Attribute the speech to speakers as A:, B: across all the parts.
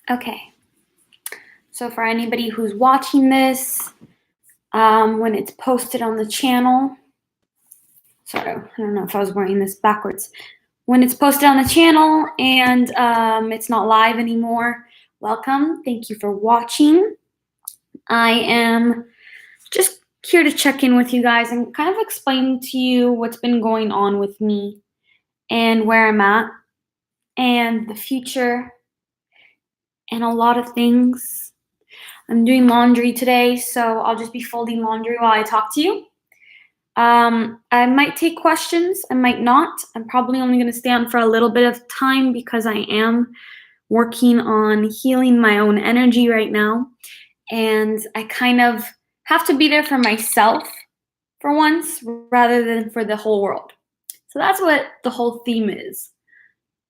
A: Okay, so for anybody who's watching this, when it's posted on the channel, sorry, I don't know if I was wearing this backwards. When it's posted on the channel and it's not live anymore, welcome. Thank you for watching. I am just here to check in with you guys and kind of explain to you what's been going on with me and where I'm at and the future and a lot of things. I'm doing laundry today, so I'll just be folding laundry while I talk to you. I might take questions, I might not. I'm probably only going to stay on for a little bit of time because I am working on healing my own energy right now. And I kind of have to be there for myself for once rather than for the whole world. So that's what the whole theme is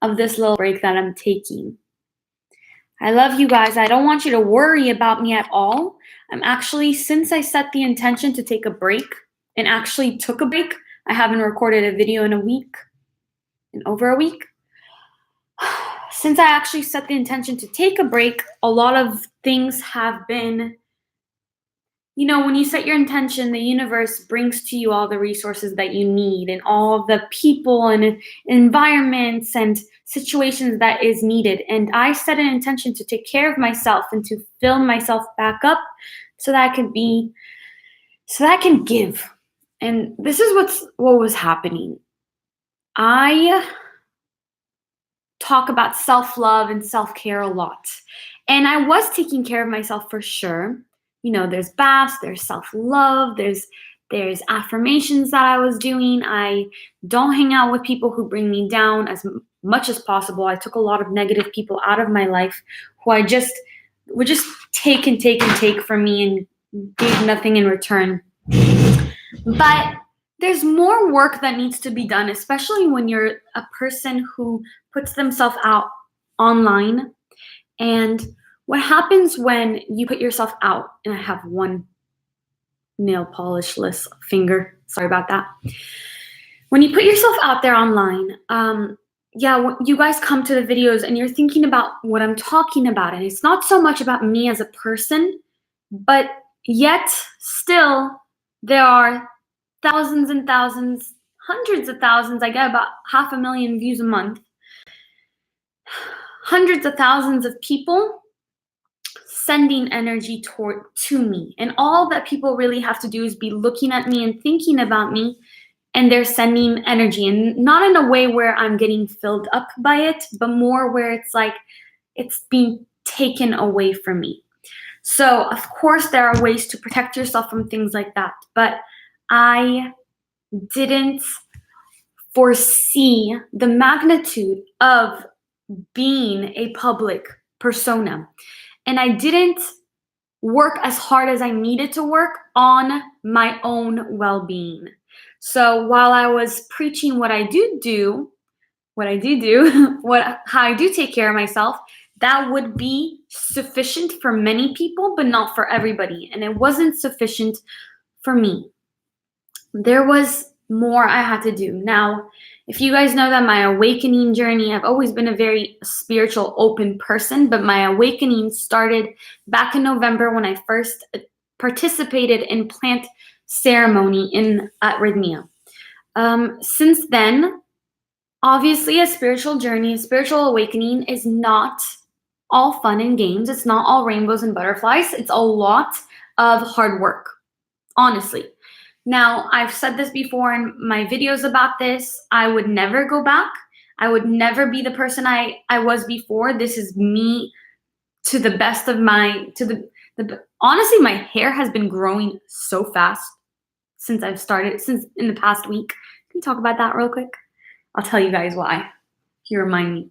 A: of this little break that I'm taking. I love you guys. I don't want you to worry about me at all. I'm actually, since I set the intention to take a break and actually took a break, I haven't recorded a video in over a week. Since I actually set the intention to take a break, a lot of things have been, when you set your intention, the universe brings to you all the resources that you need and all the people and environments and situations that is needed. And I set an intention to take care of myself and to fill myself back up so that I can give. And this is what was happening. I talk about self-love and self-care a lot. And I was taking care of myself for sure. There's baths, there's self-love, there's affirmations that I was doing. I don't hang out with people who bring me down as much as possible. I took a lot of negative people out of my life who would just take and take and take from me and gave nothing in return. But there's more work that needs to be done, especially when you're a person who puts themselves out online. And what happens when you put yourself out, and I have one nail polish-less finger, sorry about that. When you put yourself out there online, you guys come to the videos and you're thinking about what I'm talking about. And it's not so much about me as a person, but yet still there are thousands and thousands, hundreds of thousands. I get about 500,000 views a month. Hundreds of thousands of people sending energy to me. And all that people really have to do is be looking at me and thinking about me, and they're sending energy. And not in a way where I'm getting filled up by it, but more where it's like it's being taken away from me. So, of course, there are ways to protect yourself from things like that. But I didn't foresee the magnitude of being a public persona. And I didn't work as hard as I needed to work on my own well-being. So while I was preaching how I do take care of myself, that would be sufficient for many people, but not for everybody. And it wasn't sufficient for me. There was more I had to do. Now, if you guys know that my awakening journey, I've always been a very spiritual, open person, but my awakening started back in November when I first participated in plant ceremony at Rhythmia. Since then, obviously a spiritual journey, a spiritual awakening is not all fun and games. It's not all rainbows and butterflies. It's a lot of hard work, honestly. Now, I've said this before in my videos about this. I would never go back. I would never be the person I was before. This is me to the best of honestly, my hair has been growing so fast since in the past week. Can we talk about that real quick? I'll tell you guys why. If you remind me.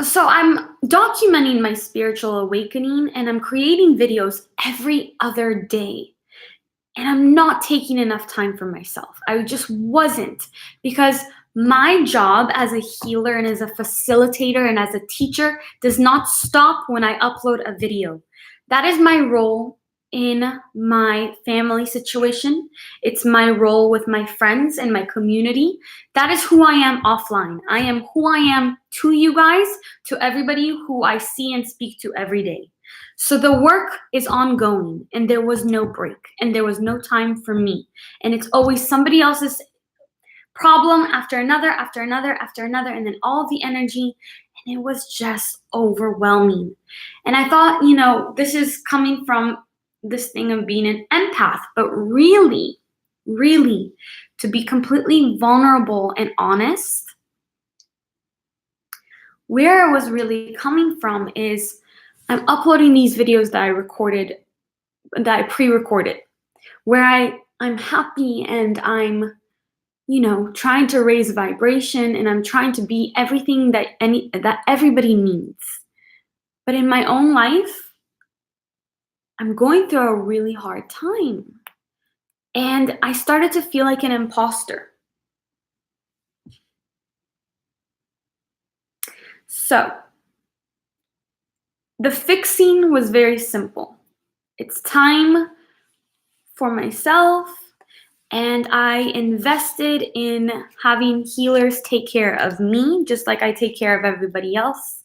A: So I'm documenting my spiritual awakening, and I'm creating videos every other day. And I'm not taking enough time for myself. I just wasn't, because my job as a healer and as a facilitator and as a teacher does not stop when I upload a video. That is my role in my family situation. It's my role with my friends and my community. That is who I am offline. I am who I am to you guys, to everybody who I see and speak to every day. So the work is ongoing, and there was no break, and there was no time for me. And it's always somebody else's problem after another, after another, after another, and then all the energy, and it was just overwhelming. And I thought, this is coming from this thing of being an empath, but really, really, to be completely vulnerable and honest, where it was really coming from is I'm uploading these videos that I pre-recorded, where I'm happy and I'm trying to raise vibration, and I'm trying to be everything that everybody needs. But in my own life, I'm going through a really hard time. And I started to feel like an imposter. So, the fixing was very simple. It's time for myself, and I invested in having healers take care of me, just like I take care of everybody else.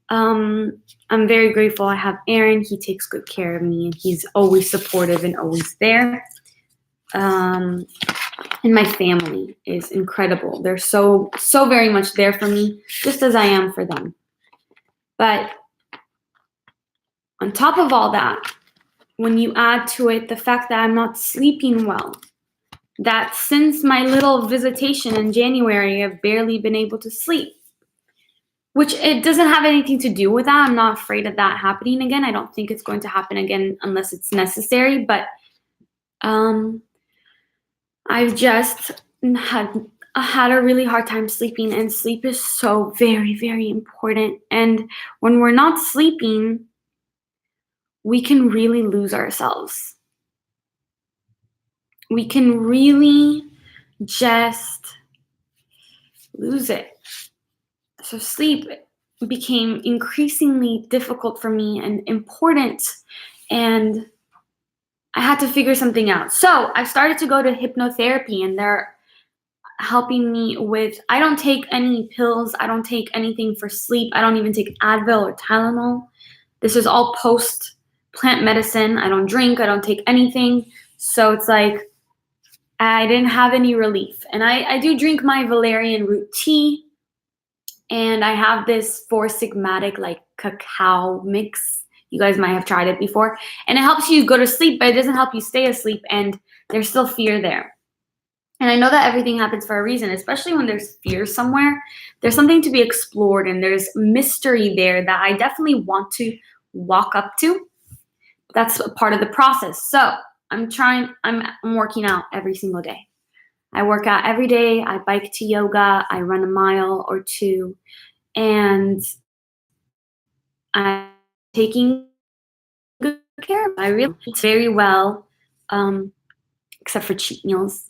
A: I'm very grateful I have Aaron. He takes good care of me, and he's always supportive and always there. And my family is incredible. They're so very much there for me, just as I am for them. But on top of all that, when you add to it the fact that I'm not sleeping well, that since my little visitation in January, I've barely been able to sleep, which it doesn't have anything to do with that. I'm not afraid of that happening again. I don't think it's going to happen again unless it's necessary, but I've just had a really hard time sleeping, and sleep is so very, very important. And when we're not sleeping, we can really lose ourselves. We can really just lose it. So sleep became increasingly difficult for me and important, and I had to figure something out. So I started to go to hypnotherapy, and they're helping me with, I don't take any pills. I don't take anything for sleep. I don't even take Advil or Tylenol. This is all post plant medicine. I don't drink. I don't take anything. So it's like I didn't have any relief. And I do drink my valerian root tea, and I have this 4-sigmatic like cacao mix. You guys might have tried it before. And it helps you go to sleep, but it doesn't help you stay asleep, and there's still fear there. And I know that everything happens for a reason, especially when there's fear somewhere. There's something to be explored, and there's mystery there that I definitely want to walk up to. That's a part of the process. So I'm working out every single day. I work out every day. I bike to yoga. I run a mile or two, and I'm taking good care of it. I really eat very well, except for cheat meals.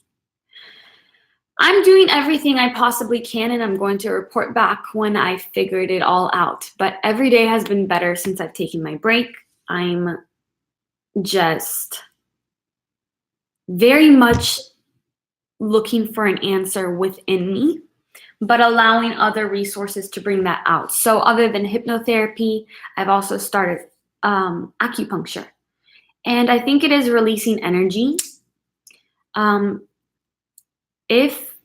A: I'm doing everything I possibly can, and I'm going to report back when I figured it all out. But every day has been better since I've taken my break. I'm just very much looking for an answer within me, but allowing other resources to bring that out. So other than hypnotherapy, I've also started acupuncture. And I think it is releasing energy. If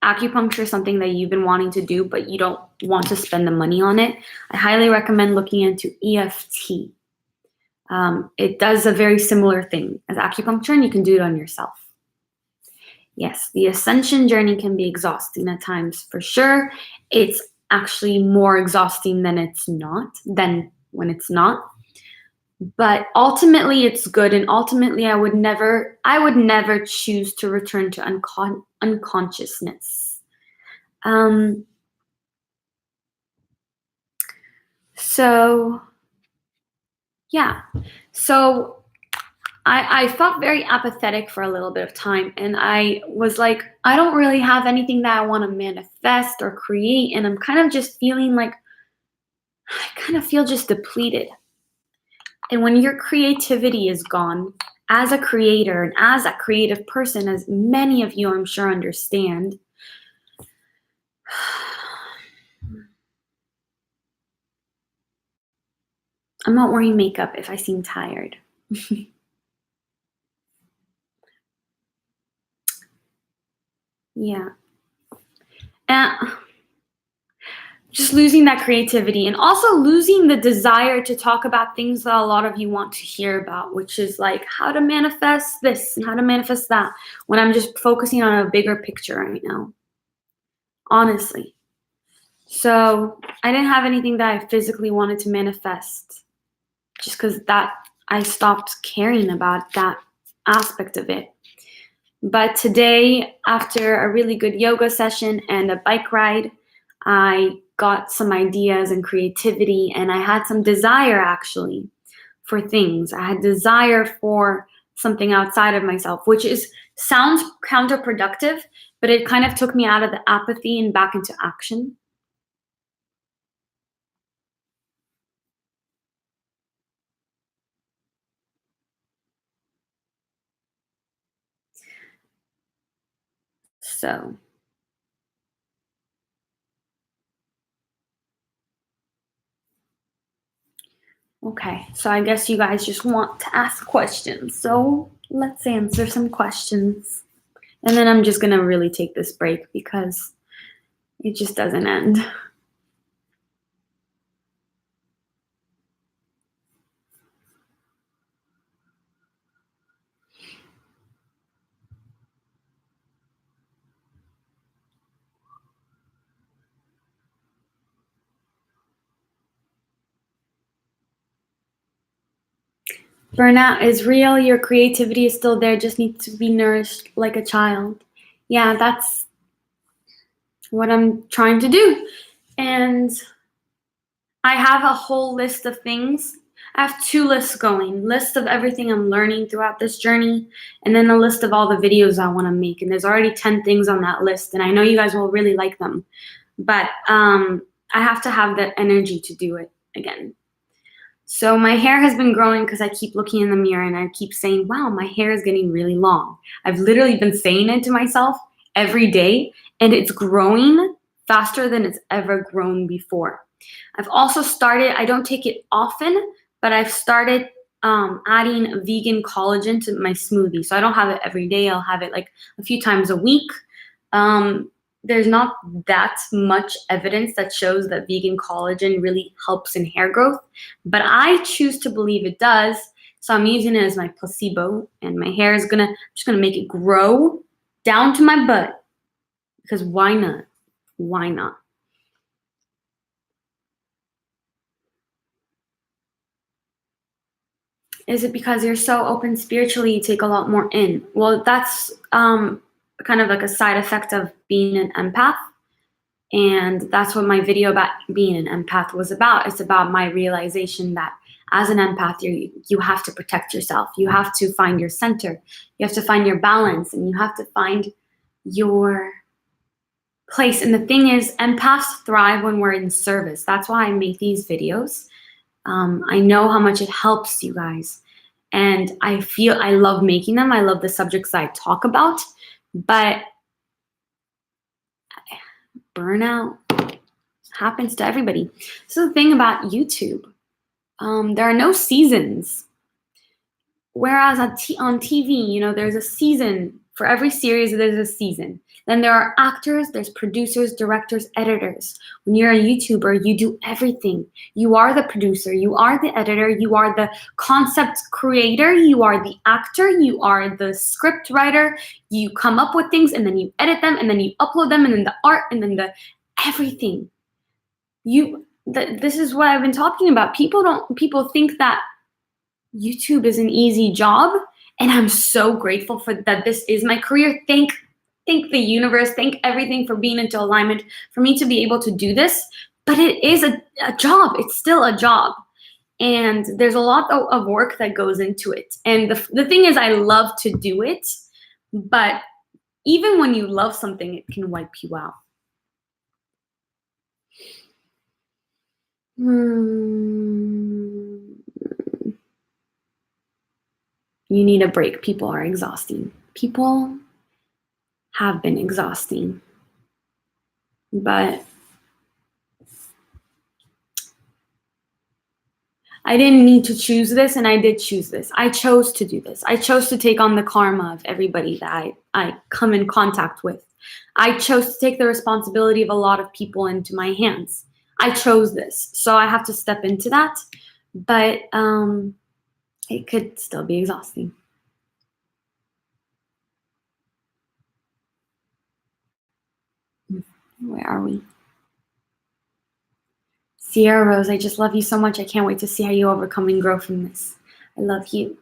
A: acupuncture is something that you've been wanting to do, but you don't want to spend the money on it, I highly recommend looking into EFT. It does a very similar thing as acupuncture, and you can do it on yourself. Yes, the ascension journey can be exhausting at times, for sure. It's actually more exhausting than when it's not. But ultimately, it's good, and ultimately, I would never choose to return to unconsciousness. So I felt very apathetic for a little bit of time, and I was like, I don't really have anything that I want to manifest or create, and I'm kind of just feeling like I kind of feel just depleted. And when your creativity is gone, as a creator and as a creative person, as many of you I'm sure understand, I'm not wearing makeup if I seem tired. Yeah. And just losing that creativity and also losing the desire to talk about things that a lot of you want to hear about, which is like how to manifest this and how to manifest that, when I'm just focusing on a bigger picture right now, honestly. So I didn't have anything that I physically wanted to manifest, just because that I stopped caring about that aspect of it. But today, after a really good yoga session and a bike ride, I got some ideas and creativity, and I had some desire actually for things. I had desire for something outside of myself, which sounds counterproductive, but it kind of took me out of the apathy and back into action. So okay, so I guess you guys just want to ask questions. So let's answer some questions. And then I'm just going to really take this break because it just doesn't end. Burnout is real. Your creativity is still there, just needs to be nourished like a child. Yeah, that's what I'm trying to do. And I have a whole list of things. I have 2 lists going. List of everything I'm learning throughout this journey, and then a list of all the videos I want to make. And there's already 10 things on that list, and I know you guys will really like them. But I have to have the energy to do it again. So my hair has been growing because I keep looking in the mirror and I keep saying, wow, my hair is getting really long. I've literally been saying it to myself every day, and it's growing faster than it's ever grown before. I've also started, I don't take it often, but I've started adding vegan collagen to my smoothie. So I don't have it every day. I'll have it like a few times a week. There's not that much evidence that shows that vegan collagen really helps in hair growth, but I choose to believe it does. So I'm using it as my placebo, and my hair is just gonna make it grow down to my butt, because why not? Why not? Is it because you're so open spiritually, you take a lot more in? Well, that's kind of like a side effect of being an empath. And that's what my video about being an empath was about. It's about my realization that as an empath, you have to protect yourself. You have to find your center. You have to find your balance, and you have to find your place. And the thing is, empaths thrive when we're in service. That's why I make these videos. I know how much it helps you guys. And I love making them. I love the subjects I talk about. But burnout happens to everybody. So the thing about YouTube, there are no seasons. Whereas on TV, there's a season. For every series, there's a season. Then there are actors, there's producers, directors, editors. When you're a YouTuber, you do everything. You are the producer, you are the editor, you are the concept creator, you are the actor, you are the script writer. You come up with things, and then you edit them, and then you upload them, and then the art, and then the everything. This is what I've been talking about. People think that YouTube is an easy job, and I'm so grateful for that. This is my career. Thank the universe, thank everything for being into alignment for me to be able to do this. But it is a job. It's still a job, and there's a lot of work that goes into it. And the thing is, I love to do it, but even when you love something, it can wipe you out. You need a break. People are exhausting. People have been exhausting. But I didn't need to choose this, and I did choose this. I chose to do this. I chose to take on the karma of everybody that I come in contact with. I chose to take the responsibility of a lot of people into my hands. I chose this, so I have to step into that. But it could still be exhausting. Where are we? Sierra Rose, I just love you so much. I can't wait to see how you overcome and grow from this. I love you.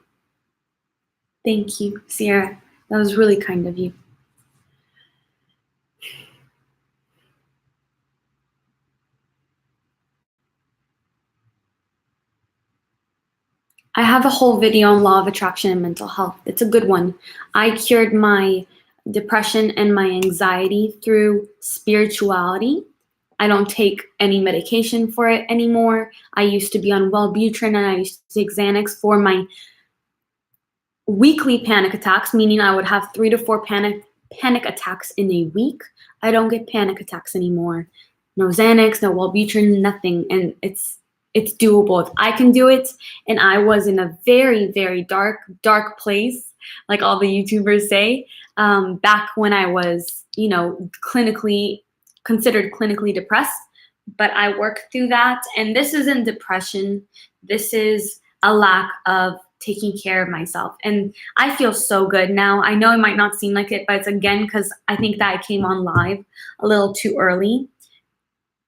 A: Thank you, Sierra. That was really kind of you. I have a whole video on law of attraction and mental health. It's a good one. I cured my depression and my anxiety through spirituality. I don't take any medication for it anymore. I used to be on Wellbutrin, and I used to take Sanics for my weekly panic attacks, meaning I would have 3 to 4 panic attacks in a week. I don't get panic attacks anymore. No Xanax, no Wellbutrin, nothing. And it's doable. If I can do it, and I was in a very, very dark place, like all the YouTubers say, back when I was, considered clinically depressed. But I worked through that. And this isn't depression. This is a lack of taking care of myself. And I feel so good now. I know it might not seem like it, but it's again because I think that I came on live a little too early.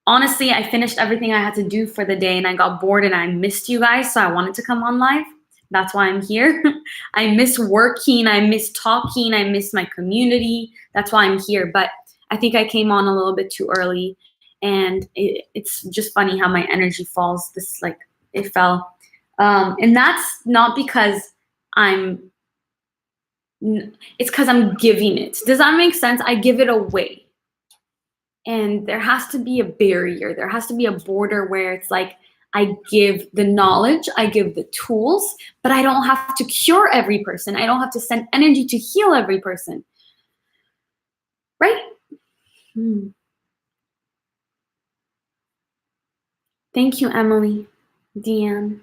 A: Honestly, I finished everything I had to do for the day, and I got bored, and I missed you guys, so I wanted to come on live. That's why I'm here. I miss working, I miss talking, I miss my community. That's why I'm here. But I think I came on a little bit too early, and it's just funny how my energy falls. It fell. And that's not because it's because I'm giving it. Does that make sense? I give it away. And there has to be a barrier. There has to be a border where it's like, I give the knowledge, I give the tools, but I don't have to cure every person. I don't have to send energy to heal every person. Right? Thank you, Emily, Deanne.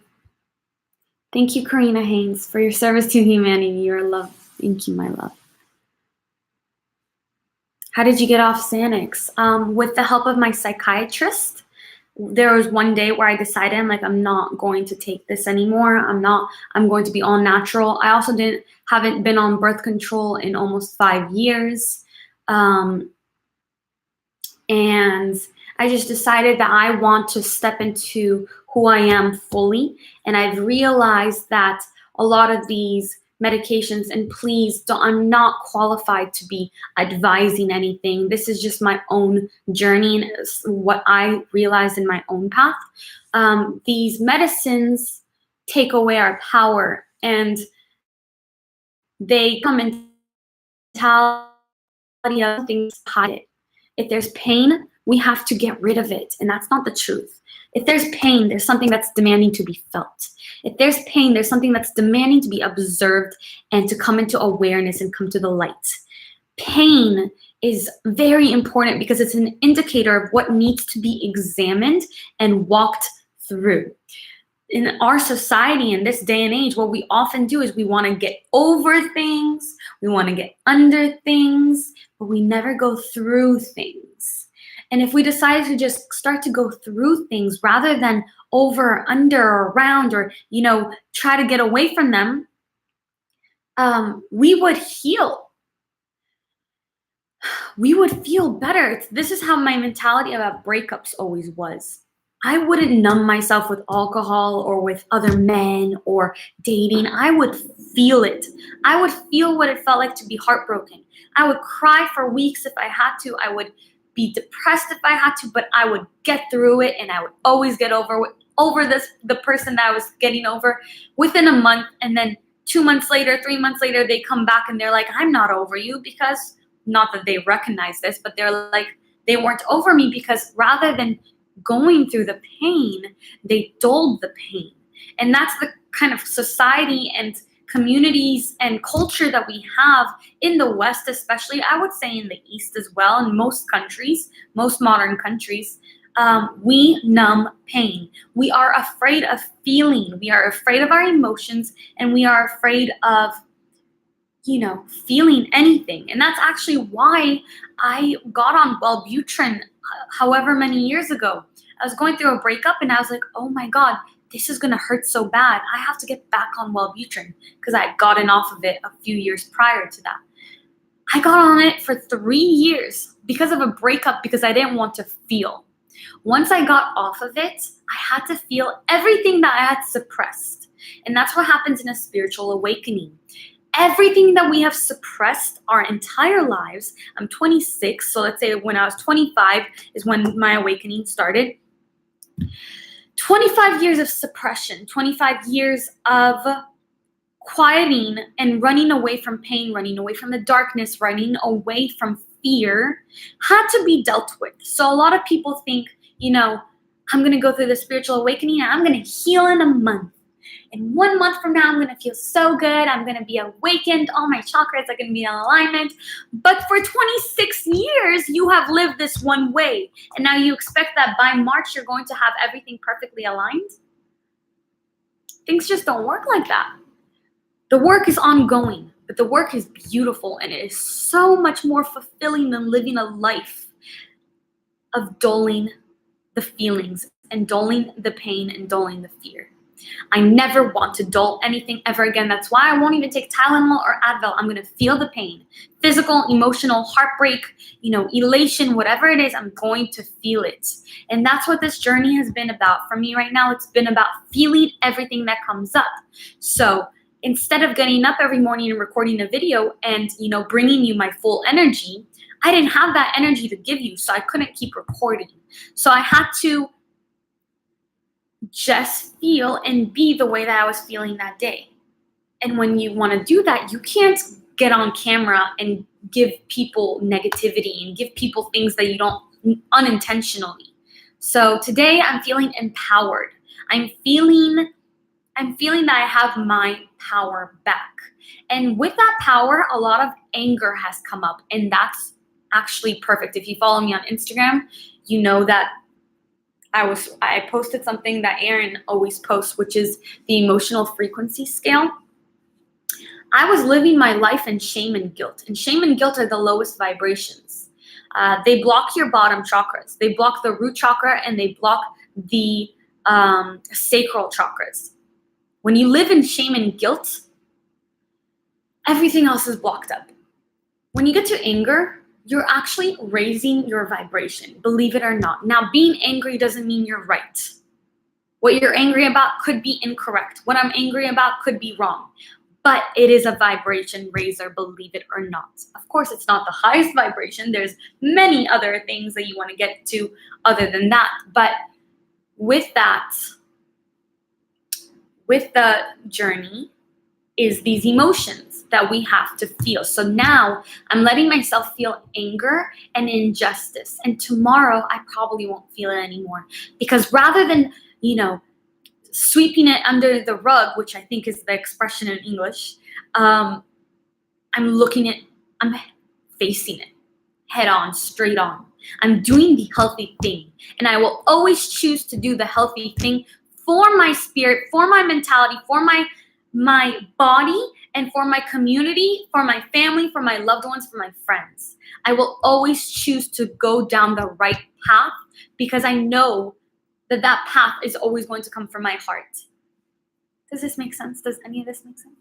A: Thank you, Karina Haynes, for your service to humanity. Your love. Thank you, my love. How did you get off Sanics? With the help of my psychiatrist. There was one day where I decided I'm not going to take this anymore. I'm going to be all natural. I also haven't been on birth control in almost 5 years. And I just decided that I want to step into who I am fully. And I've realized that a lot of these medications, and please don't, I'm not qualified to be advising anything. This is just my own journey and what I realized in my own path. These medicines take away our power, and they come in mentality of things hide it. If there's pain, we have to get rid of it, and that's not the truth. If there's pain, there's something that's demanding to be felt. If there's pain, there's something that's demanding to be observed and to come into awareness and come to the light. Pain is very important because it's an indicator of what needs to be examined and walked through. In our society, in this day and age, what we often do is we want to get over things, we want to get under things, but we never go through things. And if we decide to just start to go through things rather than over or under or around or, try to get away from them, we would heal. We would feel better. This is how my mentality about breakups always was. I wouldn't numb myself with alcohol or with other men or dating. I would feel it. I would feel what it felt like to be heartbroken. I would cry for weeks if I had to. I would be depressed if I had to, but I would get through it, and I would always get over the person that I was getting over within a month. And then 2 months later, 3 months later, they come back and they're like, I'm not over you, because not that they recognize this, but they're like, they weren't over me because rather than going through the pain, they dulled the pain. And that's the kind of society and communities and culture that we have in the West, especially, I would say in the East as well, in most countries, most modern countries, we numb pain. We are afraid of feeling. We are afraid of our emotions, and we are afraid of, feeling anything. And that's actually why I got on Wellbutrin however many years ago. I was going through a breakup and I was like, oh my God, this is going to hurt so bad. I have to get back on Wellbutrin, because I had gotten off of it a few years prior to that. I got on it for 3 years because of a breakup, because I didn't want to feel. Once I got off of it, I had to feel everything that I had suppressed. And that's what happens in a spiritual awakening. Everything that we have suppressed our entire lives. I'm 26, so let's say when I was 25 is when my awakening started. 25 years of suppression, 25 years of quieting and running away from pain, running away from the darkness, running away from fear had to be dealt with. So a lot of people think, I'm going to go through the spiritual awakening and I'm going to heal in a month. And 1 month from now, I'm going to feel so good. I'm going to be awakened. All my chakras are going to be in alignment. But for 26 years, you have lived this one way. And now you expect that by March, you're going to have everything perfectly aligned? Things just don't work like that. The work is ongoing, but the work is beautiful. And it is so much more fulfilling than living a life of dulling the feelings and dulling the pain and dulling the fear. I never want to dull anything ever again. That's why I won't even take Tylenol or Advil. I'm going to feel the pain. Physical, emotional, heartbreak, elation, whatever it is, I'm going to feel it. And that's what this journey has been about for me right now. It's been about feeling everything that comes up. So instead of getting up every morning and recording a video and, bringing you my full energy, I didn't have that energy to give you, so I couldn't keep recording. So I had to just feel and be the way that I was feeling that day. And when you want to do that, you can't get on camera and give people negativity and give people things that you don't unintentionally. So today I'm feeling empowered. I'm feeling that I have my power back. And with that power, a lot of anger has come up, and that's actually perfect. If you follow me on Instagram, you know that I posted something that Aaron always posts, which is the emotional frequency scale. I was living my life in shame and guilt. And shame and guilt are the lowest vibrations. They block your bottom chakras. They block the root chakra and they block the sacral chakras. When you live in shame and guilt, everything else is blocked up. When you get to anger, you're actually raising your vibration, believe it or not. Now, being angry doesn't mean you're right. What you're angry about could be incorrect. What I'm angry about could be wrong. But it is a vibration raiser, believe it or not. Of course, it's not the highest vibration. There's many other things that you want to get to other than that. But with that, with the journey is these emotions that we have to feel. So now I'm letting myself feel anger and injustice. And tomorrow I probably won't feel it anymore. Because rather than, sweeping it under the rug, which I think is the expression in English, I'm facing it head on, straight on. I'm doing the healthy thing. And I will always choose to do the healthy thing for my spirit, for my mentality, for my body, and for my community, for my family, for my loved ones, for my friends. I will always choose to go down the right path because I know that path is always going to come from my heart. Does this make sense? Does any of this make sense?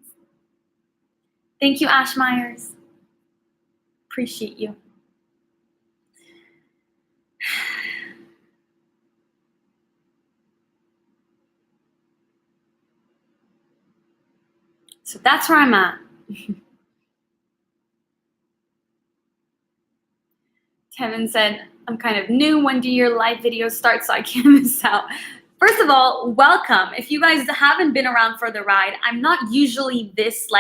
A: Thank you, Ash Myers. Appreciate you. So that's where I'm at. Kevin said, I'm kind of new. When do your live videos start so I can't miss out? First of all, welcome. If you guys haven't been around for the ride, I'm not usually this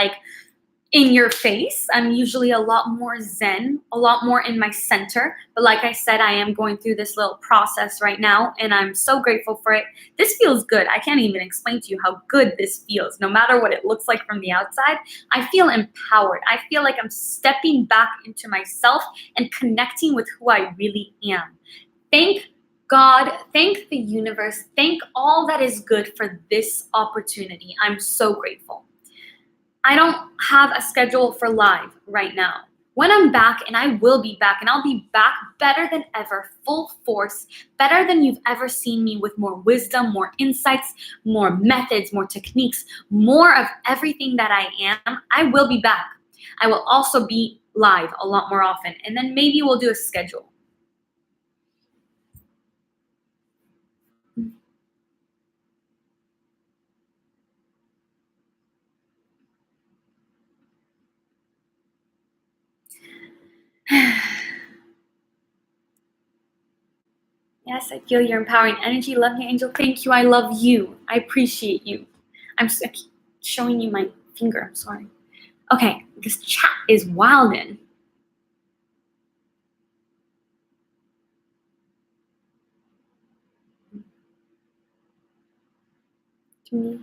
A: in your face. I'm usually a lot more zen, a lot more in my center. But like I said, I am going through this little process right now, and I'm so grateful for it. This feels good. I can't even explain to you how good this feels. No matter what it looks like from the outside, I feel empowered. I feel like I'm stepping back into myself and connecting with who I really am. Thank God, thank the universe, thank all that is good for this opportunity. I'm so grateful. I don't have a schedule for live right now. When I'm back, and I will be back, and I'll be back better than ever, full force, better than you've ever seen me, with more wisdom, more insights, more methods, more techniques, more of everything that I am, I will be back. I will also be live a lot more often, and then maybe we'll do a schedule. Yes, I feel your empowering energy. Love you, Angel. Thank you. I love you. I appreciate you. I keep showing you my finger. I'm sorry. Okay, this chat is wildin'. To me.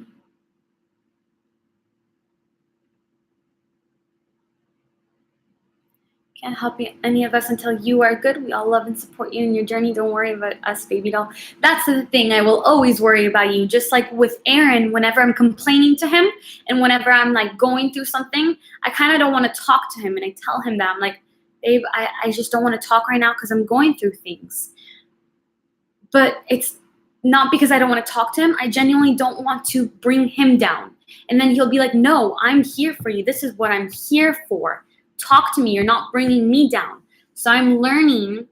A: Can't help any of us until you are good. We all love and support you in your journey. Don't worry about us, baby doll. That's the thing. I will always worry about you. Just like with Aaron, whenever I'm complaining to him and whenever I'm like going through something, I kind of don't want to talk to him. And I tell him that I'm like, babe, I just don't want to talk right now because I'm going through things. But it's not because I don't want to talk to him. I genuinely don't want to bring him down. And then he'll be like, no, I'm here for you. This is what I'm here for. Talk to me. You're not bringing me down. So I'm learning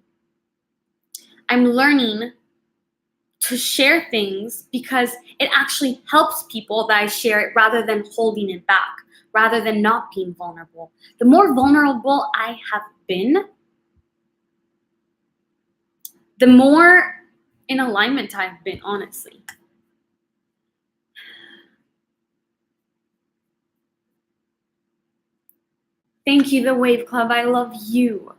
A: to share things because it actually helps people that I share it rather than holding it back, rather than not being vulnerable. The more vulnerable I have been, the more in alignment I've been, honestly. Thank you, the Wave Club. I love you.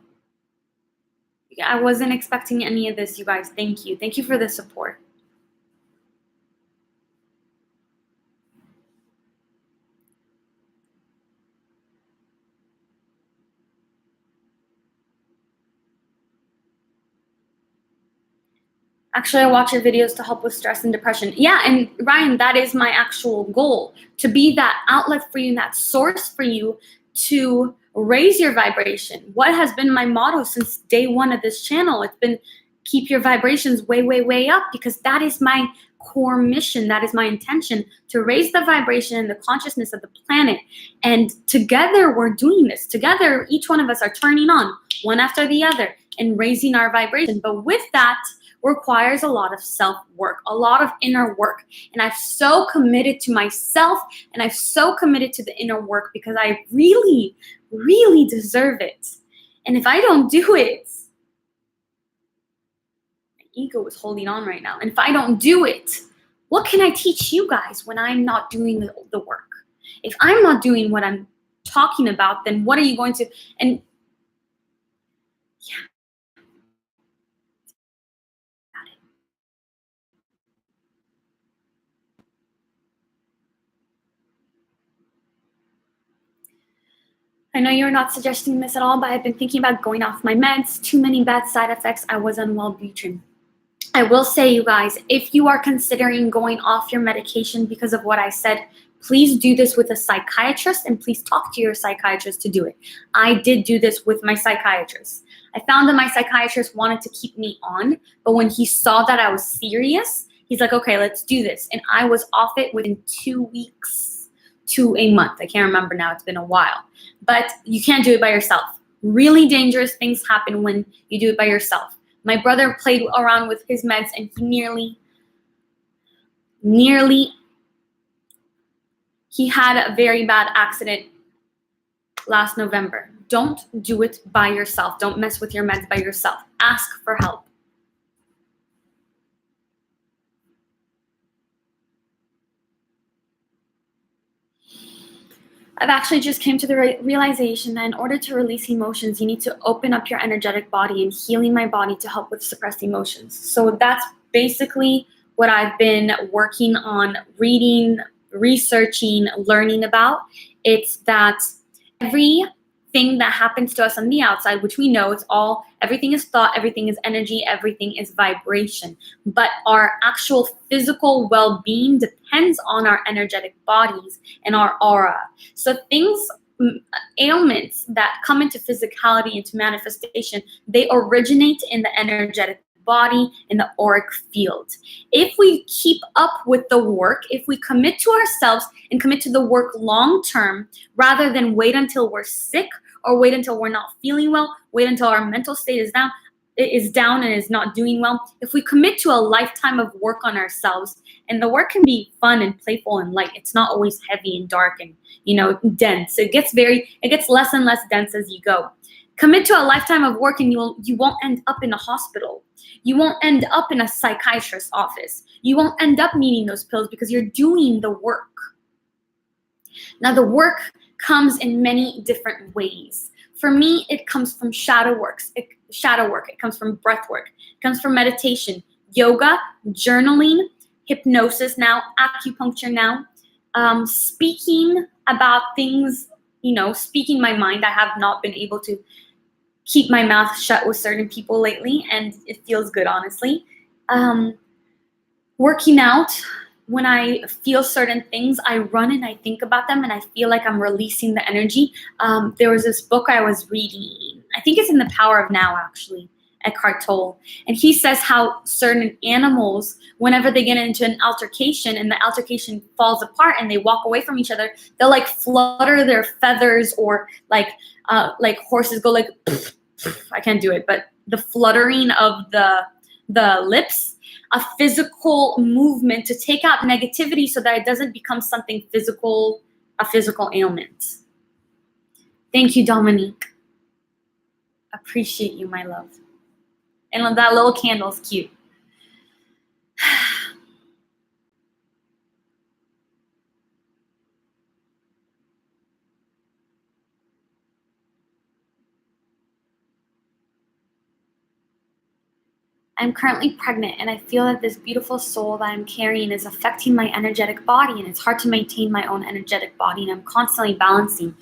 A: I wasn't expecting any of this, you guys. Thank you. Thank you for the support. Actually, I watch your videos to help with stress and depression. Yeah, and Ryan, that is my actual goal, to be that outlet for you, that source for you to raise your vibration. What has been my motto since day one of this channel? It's been keep your vibrations way, way, way up, because that is my core mission. That is my intention, to raise the vibration and the consciousness of the planet. And together we're doing this. Together, each one of us are turning on one after the other and raising our vibration. But with that requires a lot of self-work, a lot of inner work. And I've so committed to myself, and I've so committed to the inner work because I really, really deserve it. And if I don't do it, my ego is holding on right now. And if I don't do it, what can I teach you guys when I'm not doing the work? If I'm not doing what I'm talking about, then what are you going to? And yeah. I know you're not suggesting this at all, but I've been thinking about going off my meds. Too many bad side effects. I was on Wellbutrin. I will say, you guys, if you are considering going off your medication because of what I said, please do this with a psychiatrist, and please talk to your psychiatrist to do it. I did do this with my psychiatrist. I found that my psychiatrist wanted to keep me on, but when he saw that I was serious, he's like, okay, let's do this. And I was off it within 2 weeks to a month. I can't remember now. It's been a while. But you can't do it by yourself. Really dangerous things happen when you do it by yourself. My brother played around with his meds, and he he had a very bad accident last November. Don't do it by yourself. Don't mess with your meds by yourself. Ask for help. I've actually just came to the realization that in order to release emotions, you need to open up your energetic body, and healing my body to help with suppressed emotions. So that's basically what I've been working on, reading, researching, learning about. It's that everything that happens to us on the outside, which we know everything is thought, everything is energy, everything is vibration. But our actual physical well-being depends on our energetic bodies and our aura. So ailments that come into physicality, into manifestation, they originate in the energetic body, in the auric field. If we keep up with the work, if we commit to ourselves and commit to the work long term, rather than wait until we're sick or wait until we're not feeling well, wait until our mental state is down and is not doing well, if we commit to a lifetime of work on ourselves, and the work can be fun and playful and light, it's not always heavy and dark and dense. It gets less and less dense as you go. Commit to a lifetime of work, and you won't end up in a hospital. You won't end up in a psychiatrist's office. You won't end up needing those pills because you're doing the work. Now, the work comes in many different ways. For me, it comes from shadow work. It comes from breath work. It comes from meditation, yoga, journaling, hypnosis now, acupuncture now, speaking about things, speaking my mind. I have not been able to keep my mouth shut with certain people lately, and it feels good, honestly. Working out, when I feel certain things, I run and I think about them, and I feel like I'm releasing the energy. There was this book I was reading. I think it's in The Power of Now, actually, Eckhart Tolle. And he says how certain animals, whenever they get into an altercation and the altercation falls apart and they walk away from each other, they'll like flutter their feathers, or like horses go like, I can't do it, but the fluttering of the lips, a physical movement to take out negativity so that it doesn't become something physical, a physical ailment. Thank you, Dominique. Appreciate you, my love. And that little candle's cute. I'm currently pregnant, and I feel that this beautiful soul that I'm carrying is affecting my energetic body, and it's hard to maintain my own energetic body, and I'm constantly balancing.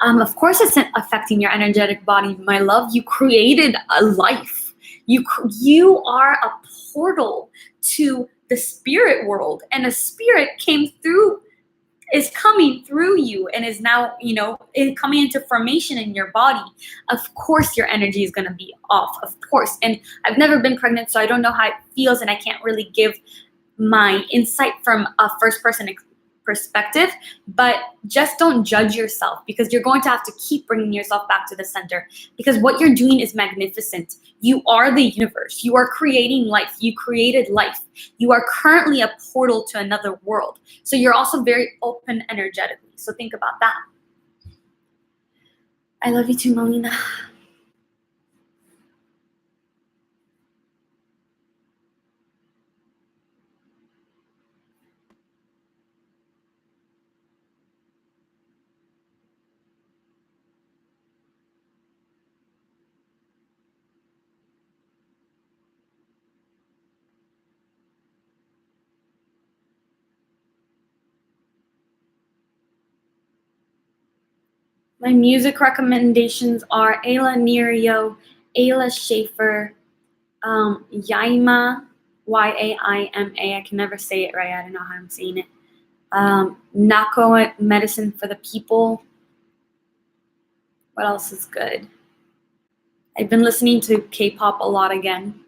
A: Of course it's affecting your energetic body, my love. You created a life. You are a portal to the spirit world, and a spirit is coming through you and is now, coming into formation in your body. Of course your energy is going to be off, of course. And I've never been pregnant, so I don't know how it feels, and I can't really give my insight from a first person perspective, but just don't judge yourself, because you're going to have to keep bringing yourself back to the center, because what you're doing is magnificent. You are the universe. You are creating life. You created life. You are currently a portal to another world. So you're also very open energetically. So think about that. I love you too, Melina. My music recommendations are Ayla Nerio, Ayla Schaefer, Yaima, Yaima. I can never say it right. I don't know how I'm saying it. Nako Medicine for the People. What else is good? I've been listening to K-pop a lot again.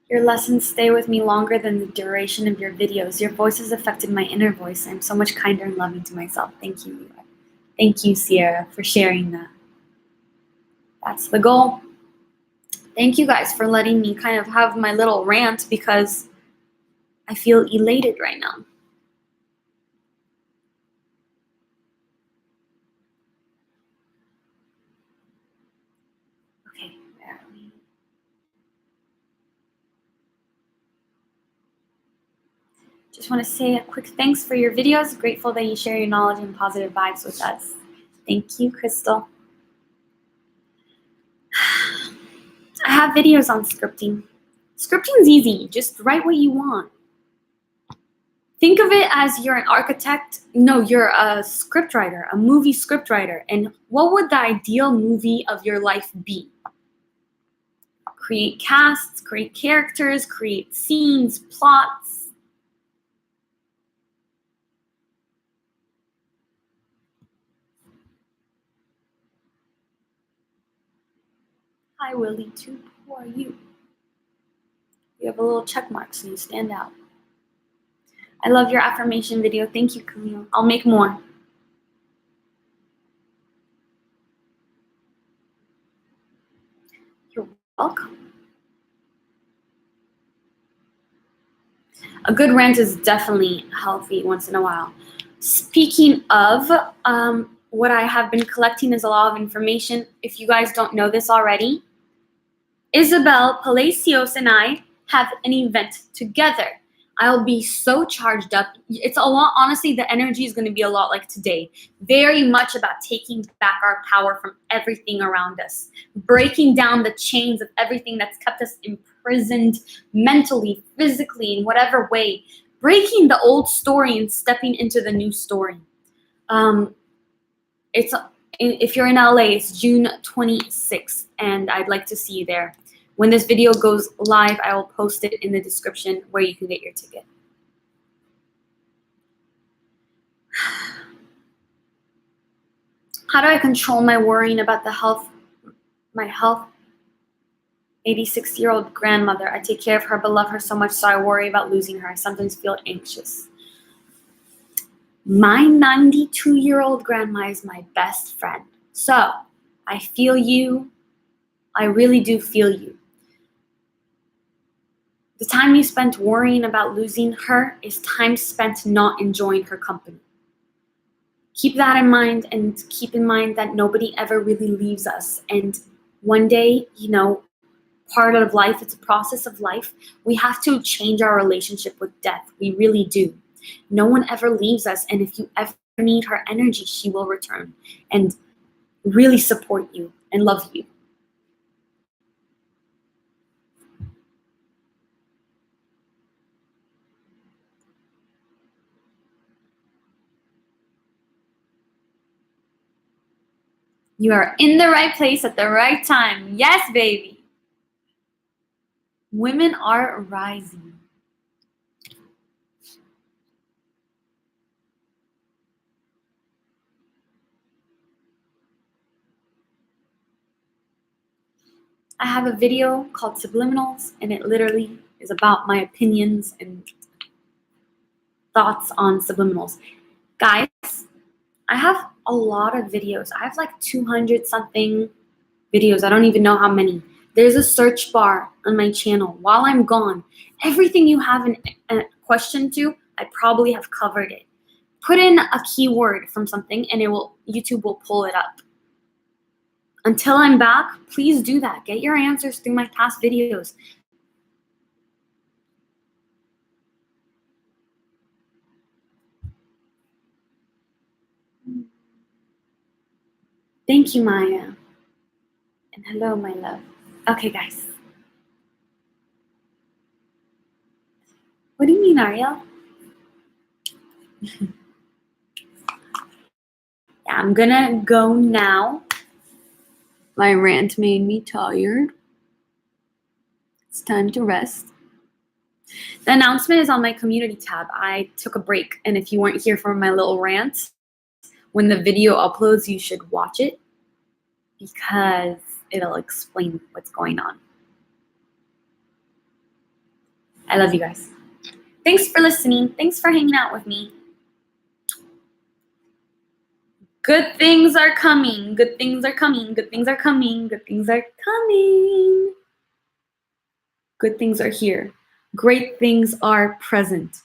A: Your lessons stay with me longer than the duration of your videos. Your voice has affected my inner voice. I'm so much kinder and loving to myself. Thank you. Thank you, Sierra, for sharing that. That's the goal. Thank you guys for letting me kind of have my little rant, because I feel elated right now. Okay, where are we? Just want to say a quick thanks for your videos. Grateful that you share your knowledge and positive vibes with us. Thank you, Crystal. I have videos on scripting. Scripting's easy. Just write what you want. Think of it as you're an architect. No, you're a scriptwriter, a movie scriptwriter. And what would the ideal movie of your life be? Create casts, create characters, create scenes, plots. Hi, Willie Toop. Who are you? You have a little check mark, so you stand out. I love your affirmation video. Thank you, Camille. I'll make more. You're welcome. A good rant is definitely healthy once in a while. Speaking of, what I have been collecting is a lot of information. If you guys don't know this already, Isabel, Palacios, and I have an event together. I'll be so charged up. It's a lot, honestly, the energy is going to be a lot like today. Very much about taking back our power from everything around us, breaking down the chains of everything that's kept us imprisoned mentally, physically, in whatever way, breaking the old story and stepping into the new story. If you're in LA, it's June 26th, and I'd like to see you there. When this video goes live, I will post it in the description where you can get your ticket. How do I control my worrying about my health? 86-year-old grandmother. I take care of her, but love her so much, so I worry about losing her. I sometimes feel anxious. My 92-year-old grandma is my best friend. So I feel you. I really do feel you. The time you spent worrying about losing her is time spent not enjoying her company. Keep that in mind, and keep in mind that nobody ever really leaves us. And one day, part of life, it's a process of life. We have to change our relationship with death. We really do. No one ever leaves us. And if you ever need her energy, she will return and really support you and love you. You are in the right place at the right time. Yes, baby. Women are rising. I have a video called Subliminals, and it literally is about my opinions and thoughts on subliminals. Guys, I have a lot of videos. I have like 200 something videos. I don't even know how many. There's a search bar on my channel. While I'm gone, everything you have a question to, I probably have covered it. Put in a keyword from something and YouTube will pull it up. Until I'm back, please do that. Get your answers through my past videos. Thank you, Maya. And hello, my love. Okay, guys. What do you mean, Ariel? Yeah, I'm gonna go now. My rant made me tired. It's time to rest. The announcement is on my community tab. I took a break, and if you weren't here for my little rant, when the video uploads, you should watch it because it'll explain what's going on. I love you guys. Thanks for listening. Thanks for hanging out with me. Good things are coming. Good things are coming. Good things are coming. Good things are coming. Good things are here. Great things are present.